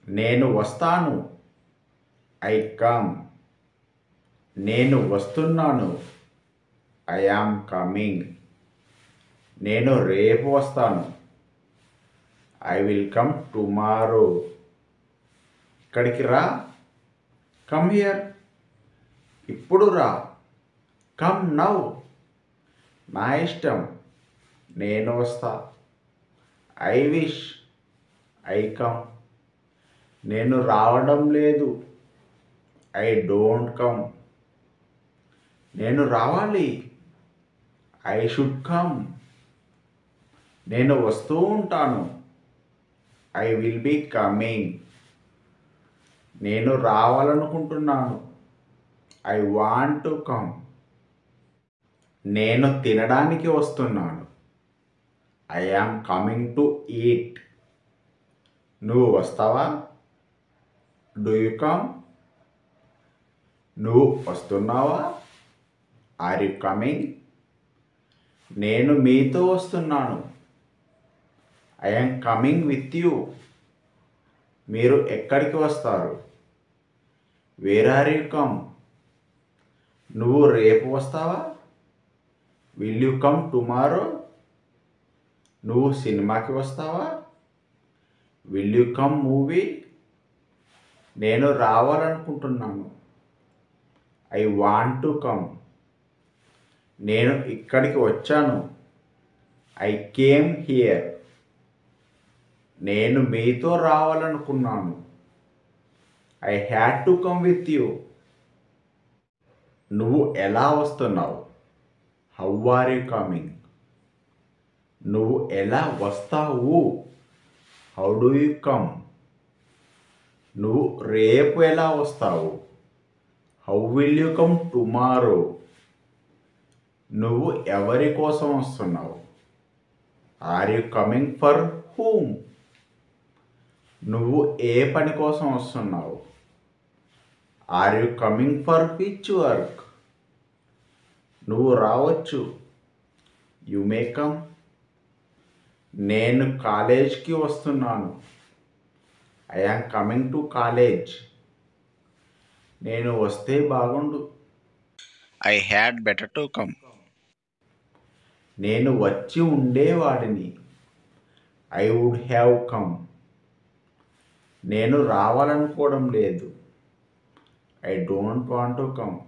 నేను వస్తాను. I come. నేను వస్తున్నాను. I am coming. నేను రేపు వస్తాను. I will come tomorrow. ఇక్కడికి రా. Come here. ఇప్పుడు రా. Come now. నా ఇష్టం. నేను వస్తా. I wish. I come. నేను రావడం లేదు. I don't come. నేను రావాలి. I should come. నేను వస్తూ ఉంటాను. I will be coming. నేను రావాలనుకుంటున్నాను. I want to come. నేను తినడానికి వస్తున్నాను. I am coming to eat. నువ్వు వస్తావా? Do you come? నువ్వు వస్తున్నావా? Are you coming? నేను మీతో వస్తున్నాను. I am coming with you. మీరు ఎక్కడికి వస్తారు? Where are you come? నువ్వు రేపు వస్తావా? Will you come tomorrow? నువ్వు సినిమాకి వస్తావా? Will you come movie? నేను రావాలనుకుంటున్నాను. I want to come. నేను ఇక్కడికి వచ్చాను. I came here. నేను మీతో రావాలనుకున్నాను. I had to come with you. నువ్వు ఎలా వస్తున్నావు? How are you coming? నువ్వు ఎలా వస్తావు? How do you come? నువ్వు రేపు ఎలా వస్తావు? How will you come tomorrow? నువ్వు ఎవరి కోసం వస్తున్నావు? Are you coming for whom? నువ్వు ఏ పని కోసం వస్తున్నావు? Are you coming for which work? నువ్వు రావచ్చు. You may come. నేను కాలేజ్కి వస్తున్నాను. I am coming to college. నేను వస్తే బాగుండు. I had better to come. నేను వచ్చి ఉండేవాడిని. I would have come. నేను రావాలనుకోవడం లేదు. I don't want to come.